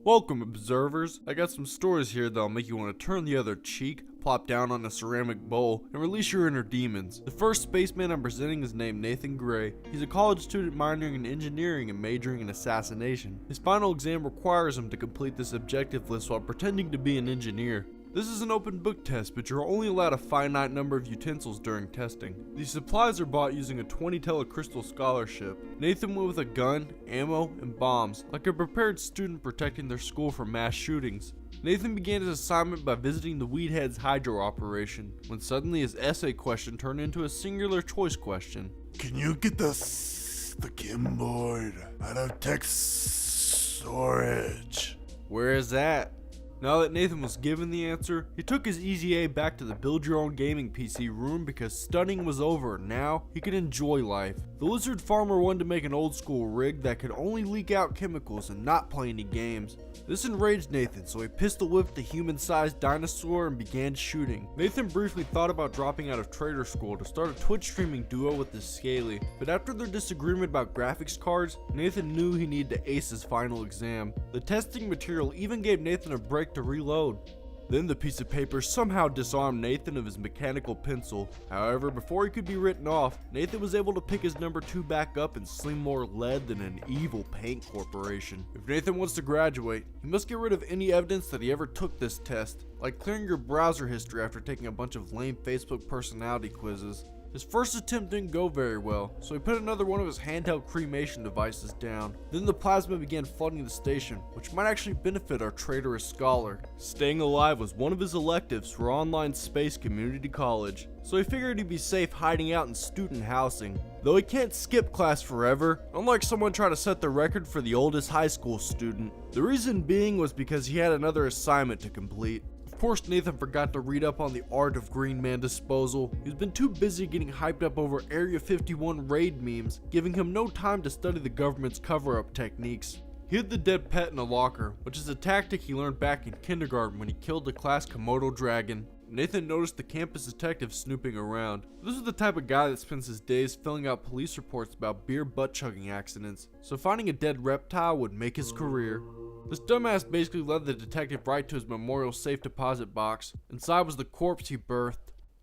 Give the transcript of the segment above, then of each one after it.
Welcome, observers. I got some stories here that'll make you want to turn the other cheek, plop down on a ceramic bowl, and release your inner demons. The first spaceman I'm presenting is named Nathan Gray. He's a college student minoring in engineering and majoring in assassination. His final exam requires him to complete this objective list while pretending to be an engineer. This is an open book test, but you're only allowed a finite number of utensils during testing. These supplies are bought using a 20 telecrystal scholarship. Nathan went with a gun, ammo, and bombs, like a prepared student protecting their school from mass shootings. Nathan began his assignment by visiting the Weedhead's hydro operation, when suddenly his essay question turned into a singular choice question. Can you get the Kimboard out of tech storage? Where is that? Now that Nathan was given the answer, he took his Easy A back to the build your own gaming PC room because studying was over and now he could enjoy life. The lizard farmer wanted to make an old school rig that could only leak out chemicals and not play any games. This enraged Nathan, so he pistol whipped the human-sized dinosaur and began shooting. Nathan briefly thought about dropping out of trader school to start a Twitch streaming duo with the Scaly, but after their disagreement about graphics cards, Nathan knew he needed to ace his final exam. The testing material even gave Nathan a break to reload. Then the piece of paper somehow disarmed Nathan of his mechanical pencil. However, before he could be written off, Nathan was able to pick his number 2 back up and sling more lead than an evil paint corporation. If Nathan wants to graduate, he must get rid of any evidence that he ever took this test, like clearing your browser history after taking a bunch of lame Facebook personality quizzes. His first attempt didn't go very well, so he put another one of his handheld cremation devices down. Then the plasma began flooding the station, which might actually benefit our traitorous scholar. Staying alive was one of his electives for online space community college, so he figured he'd be safe hiding out in student housing. Though he can't skip class forever, unlike someone trying to set the record for the oldest high school student. The reason being was because he had another assignment to complete. Of course, Nathan forgot to read up on the art of Green Man disposal. He's been too busy getting hyped up over Area 51 raid memes, giving him no time to study the government's cover-up techniques. He hid the dead pet in a locker, which is a tactic he learned back in kindergarten when he killed the class Komodo dragon. Nathan noticed the campus detective snooping around. This is the type of guy that spends his days filling out police reports about beer butt-chugging accidents, so finding a dead reptile would make his career. This dumbass basically led the detective right to his memorial safe deposit box. Inside was the corpse he birthed.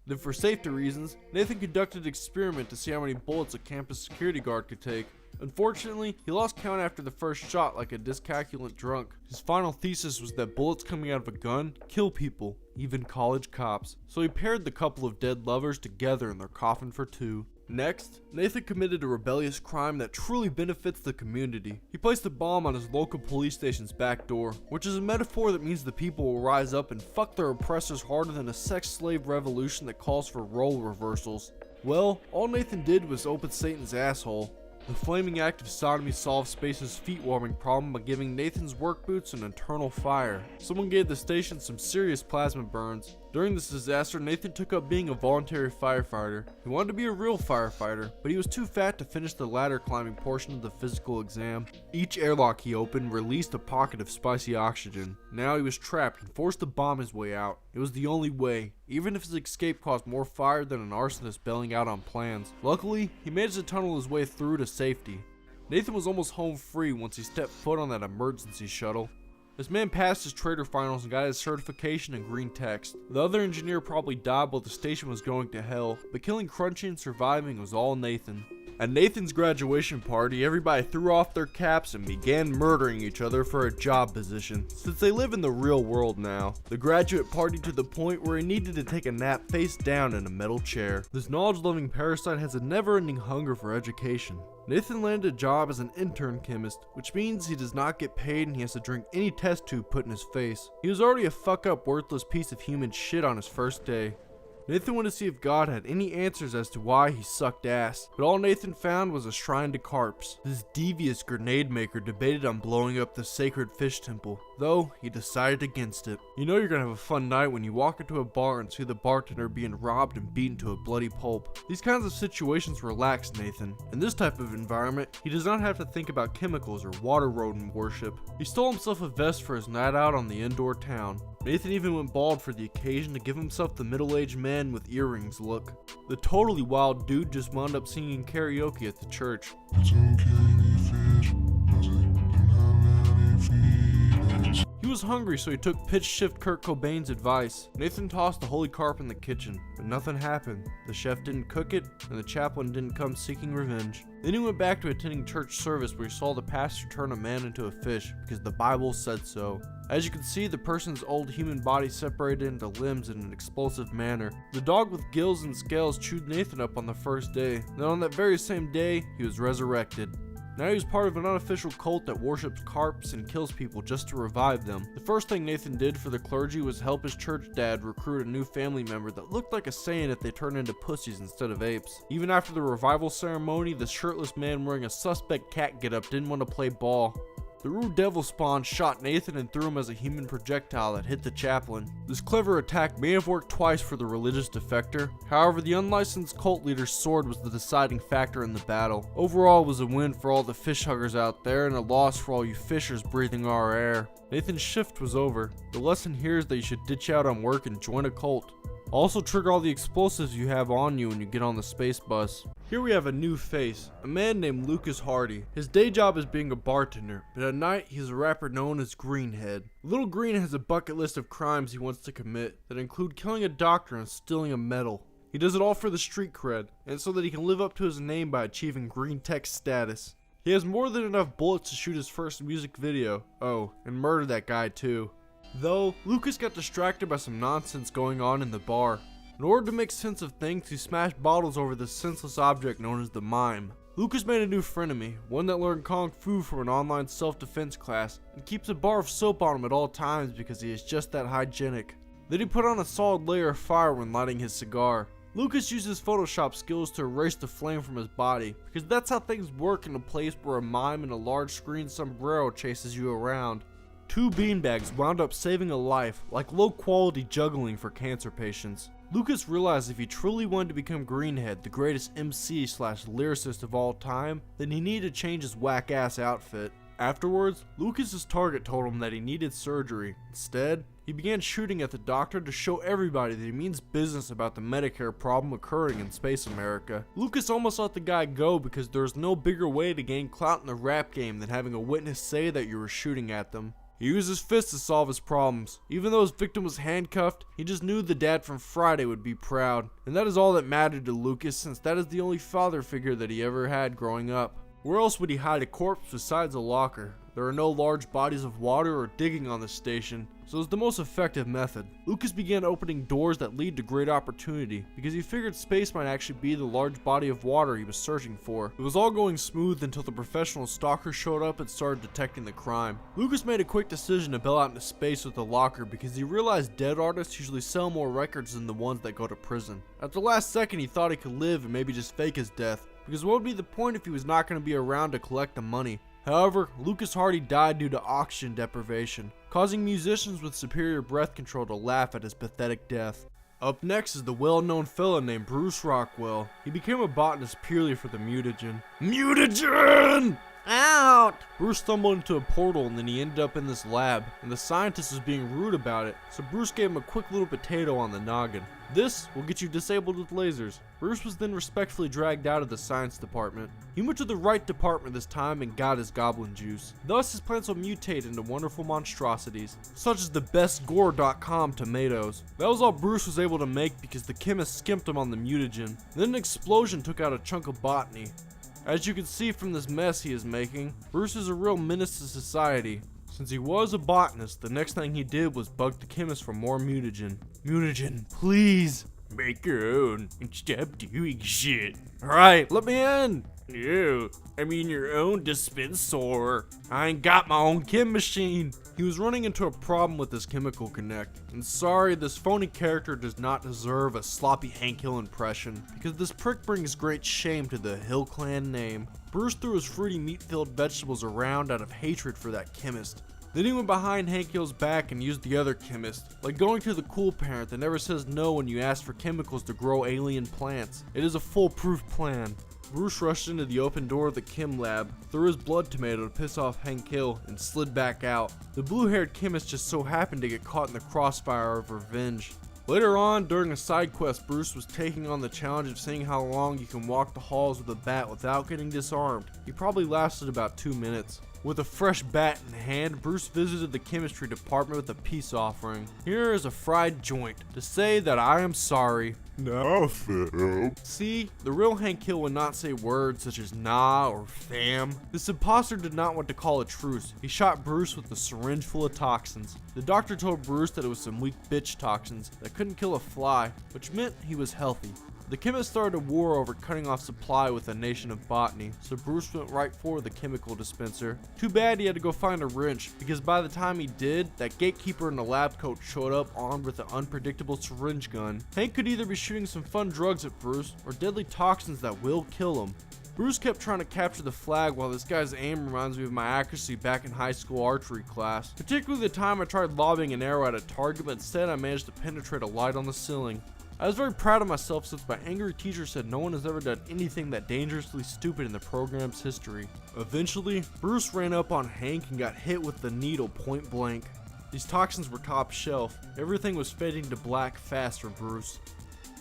Then for safety reasons, Nathan conducted an experiment to see how many bullets a campus security guard could take. Unfortunately, he lost count after the first shot like a dyscalculant drunk. His final thesis was that bullets coming out of a gun kill people, even college cops. So he paired the couple of dead lovers together in their coffin for 2. Next, Nathan committed a rebellious crime that truly benefits the community. He placed a bomb on his local police station's back door, which is a metaphor that means the people will rise up and fuck their oppressors harder than a sex slave revolution that calls for role reversals. Well, all Nathan did was open Satan's asshole. The flaming act of sodomy solved Space's feet warming problem by giving Nathan's work boots an internal fire. Someone gave the station some serious plasma burns. During this disaster, Nathan took up being a voluntary firefighter. He wanted to be a real firefighter, but he was too fat to finish the ladder climbing portion of the physical exam. Each airlock he opened released a pocket of spicy oxygen. Now he was trapped and forced to bomb his way out. It was the only way, even if his escape caused more fire than an arsonist bailing out on plans. Luckily, he managed to tunnel his way through to safety. Nathan was almost home free once he stepped foot on that emergency shuttle. This man passed his trader finals and got his certification in green text. The other engineer probably died while the station was going to hell, but killing Crunchy and surviving was all Nathan. At Nathan's graduation party, everybody threw off their caps and began murdering each other for a job position, since they live in the real world now. The graduate partied to the point where he needed to take a nap face down in a metal chair. This knowledge-loving parasite has a never-ending hunger for education. Nathan landed a job as an intern chemist, which means he does not get paid and he has to drink any test tube put in his face. He was already a fuck-up worthless piece of human shit on his first day. Nathan wanted to see if God had any answers as to why he sucked ass, but all Nathan found was a shrine to Carps. This devious grenade maker debated on blowing up the sacred fish temple, though he decided against it. You know you're gonna have a fun night when you walk into a bar and see the bartender being robbed and beaten to a bloody pulp. These kinds of situations relax Nathan. In this type of environment, he does not have to think about chemicals or water rodent worship. He stole himself a vest for his night out on the indoor town. Nathan even went bald for the occasion to give himself the middle-aged man with earrings look. The totally wild dude just wound up singing karaoke at the church. It's okay, fish, 'cause I don't have any feelings. He was hungry, so he took pitch shift Kurt Cobain's advice. Nathan tossed the holy carp in the kitchen, but nothing happened. The chef didn't cook it, and the chaplain didn't come seeking revenge. Then he went back to attending church service where he saw the pastor turn a man into a fish, because the Bible said so. As you can see, the person's old human body separated into limbs in an explosive manner. The dog with gills and scales chewed Nathan up on the first day. Then on that very same day, he was resurrected. Now he was part of an unofficial cult that worships carps and kills people just to revive them. The first thing Nathan did for the clergy was help his church dad recruit a new family member that looked like a Saiyan if they turned into pussies instead of apes. Even after the revival ceremony, the shirtless man wearing a suspect cat getup didn't want to play ball. The rude devil spawn shot Nathan and threw him as a human projectile that hit the chaplain. This clever attack may have worked twice for the religious defector. However, the unlicensed cult leader's sword was the deciding factor in the battle. Overall, it was a win for all the fish huggers out there and a loss for all you fishers breathing our air. Nathan's shift was over. The lesson here is that you should ditch out on work and join a cult. Also trigger all the explosives you have on you when you get on the space bus. Here we have a new face, a man named Lucas Hardy. His day job is being a bartender, but at night he's a rapper known as Greenhead. Little Green has a bucket list of crimes he wants to commit that include killing a doctor and stealing a medal. He does it all for the street cred, and so that he can live up to his name by achieving green tech status. He has more than enough bullets to shoot his first music video. Oh, and murder that guy too. Though, Lucas got distracted by some nonsense going on in the bar. In order to make sense of things, he smashed bottles over this senseless object known as the mime. Lucas made a new frenemy, one that learned Kung Fu from an online self-defense class, and keeps a bar of soap on him at all times because he is just that hygienic. Then he put on a solid layer of fire when lighting his cigar. Lucas uses Photoshop skills to erase the flame from his body, because that's how things work in a place where a mime in a large screen sombrero chases you around. 2 beanbags wound up saving a life, like low-quality juggling for cancer patients. Lucas realized if he truly wanted to become Greenhead, the greatest MC/lyricist of all time, then he needed to change his whack-ass outfit. Afterwards, Lucas's target told him that he needed surgery. Instead, he began shooting at the doctor to show everybody that he means business about the Medicare problem occurring in Space America. Lucas almost let the guy go because there's no bigger way to gain clout in the rap game than having a witness say that you were shooting at them. He used his fists to solve his problems. Even though his victim was handcuffed, he just knew the dad from Friday would be proud. And that is all that mattered to Lucas, since that is the only father figure that he ever had growing up. Where else would he hide a corpse besides a locker? There are no large bodies of water or digging on the station, so it's the most effective method. Lucas began opening doors that lead to great opportunity, because he figured space might actually be the large body of water he was searching for. It was all going smooth until the professional stalker showed up and started detecting the crime. Lucas made a quick decision to bail out into space with the locker because he realized dead artists usually sell more records than the ones that go to prison. At the last second, he thought he could live and maybe just fake his death, because what would be the point if he was not going to be around to collect the money? However, Lucas Hardy died due to oxygen deprivation, causing musicians with superior breath control to laugh at his pathetic death. Up next is the well-known fella named Bruce Rockwell. He became a botanist purely for the mutagen. Mutagen! Out! Bruce stumbled into a portal and then he ended up in this lab, and the scientist was being rude about it, so Bruce gave him a quick little potato on the noggin. This will get you disabled with lasers. Bruce was then respectfully dragged out of the science department. He went to the right department this time and got his goblin juice. Thus his plants will mutate into wonderful monstrosities, such as the bestgore.com tomatoes. That was all Bruce was able to make because the chemist skimped him on the mutagen. Then an explosion took out a chunk of botany. As you can see from this mess he is making, Bruce is a real menace to society. Since he was a botanist, the next thing he did was bug the chemist for more mutagen. Mutagen, please! Make your own and stop doing shit. Alright, let me in! No, I mean your own dispenser. I ain't got my own chem machine. He was running into a problem with his chemical connect. And sorry, this phony character does not deserve a sloppy Hank Hill impression, because this prick brings great shame to the Hill clan name. Bruce threw his fruity meat-filled vegetables around out of hatred for that chemist. Then he went behind Hank Hill's back and used the other chemist, like going to the cool parent that never says no when you ask for chemicals to grow alien plants. It is a foolproof plan. Bruce rushed into the open door of the chem lab, threw his blood tomato to piss off Hank Hill, and slid back out. The blue-haired chemist just so happened to get caught in the crossfire of revenge. Later on, during a side quest, Bruce was taking on the challenge of seeing how long you can walk the halls with a bat without getting disarmed. He probably lasted about 2 minutes. With a fresh bat in hand, Bruce visited the chemistry department with a peace offering. Here is a fried joint to say that I am sorry. Nothing. See, the real Hank Hill would not say words such as nah or fam. This imposter did not want to call a truce. He shot Bruce with a syringe full of toxins. The doctor told Bruce that it was some weak bitch toxins that couldn't kill a fly, which meant he was healthy. The chemist started a war over cutting off supply with a nation of botany, so Bruce went right for the chemical dispenser. Too bad he had to go find a wrench, because by the time he did, that gatekeeper in the lab coat showed up armed with an unpredictable syringe gun. Hank could either be shooting some fun drugs at Bruce, or deadly toxins that will kill him. Bruce kept trying to capture the flag while this guy's aim reminds me of my accuracy back in high school archery class. Particularly the time I tried lobbing an arrow at a target, but instead I managed to penetrate a light on the ceiling. I was very proud of myself since my angry teacher said no one has ever done anything that dangerously stupid in the program's history. Eventually, Bruce ran up on Hank and got hit with the needle point blank. These toxins were top shelf. Everything was fading to black fast for Bruce.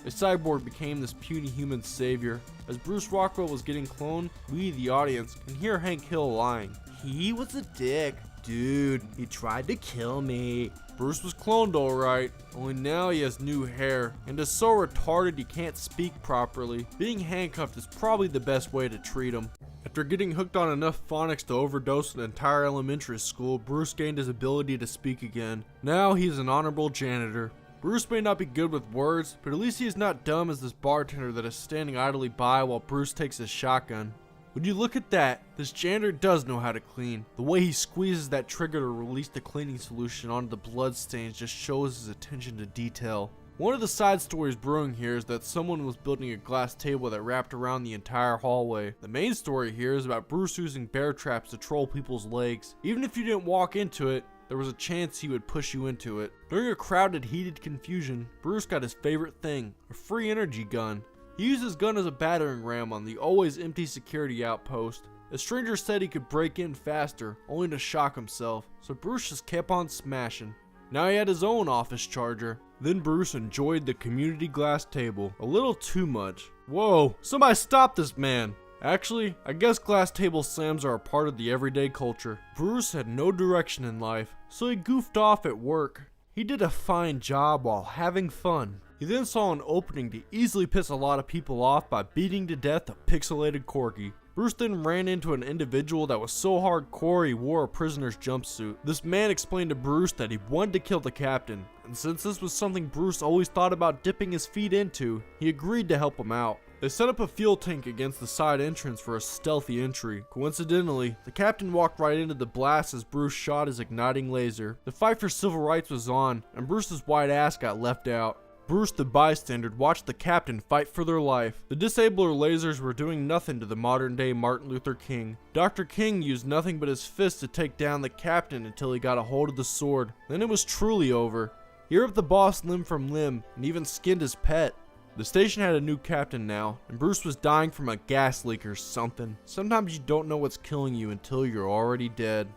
A cyborg became this puny human savior. As Bruce Rockwell was getting cloned, we, the audience, can hear Hank Hill lying. He was a dick. Dude, he tried to kill me. Bruce was cloned alright, only now he has new hair, and is so retarded he can't speak properly. Being handcuffed is probably the best way to treat him. After getting hooked on enough phonics to overdose an entire elementary school, Bruce gained his ability to speak again. Now he's an honorable janitor. Bruce may not be good with words, but at least he is not dumb as this bartender that is standing idly by while Bruce takes his shotgun. Would you look at that? This janitor does know how to clean. The way he squeezes that trigger to release the cleaning solution onto the bloodstains just shows his attention to detail. One of the side stories brewing here is that someone was building a glass table that wrapped around the entire hallway. The main story here is about Bruce using bear traps to troll people's legs. Even if you didn't walk into it, there was a chance he would push you into it. During a crowded, heated confusion, Bruce got his favorite thing, a free energy gun. He used his gun as a battering ram on the always empty security outpost. A stranger said he could break in faster, only to shock himself, so Bruce just kept on smashing. Now he had his own office charger. Then Bruce enjoyed the community glass table a little too much. Whoa, somebody stop this man! Actually, I guess glass table slams are a part of the everyday culture. Bruce had no direction in life, so he goofed off at work. He did a fine job while having fun. He then saw an opening to easily piss a lot of people off by beating to death a pixelated corgi. Bruce then ran into an individual that was so hardcore he wore a prisoner's jumpsuit. This man explained to Bruce that he wanted to kill the captain, and since this was something Bruce always thought about dipping his feet into, he agreed to help him out. They set up a fuel tank against the side entrance for a stealthy entry. Coincidentally, the captain walked right into the blast as Bruce shot his igniting laser. The fight for civil rights was on, and Bruce's white ass got left out. Bruce the bystander watched the captain fight for their life. The disabler lasers were doing nothing to the modern day Martin Luther King. Dr. King used nothing but his fist to take down the captain until he got a hold of the sword. Then it was truly over. He ripped the boss limb from limb and even skinned his pet. The station had a new captain now, and Bruce was dying from a gas leak or something. Sometimes you don't know what's killing you until you're already dead.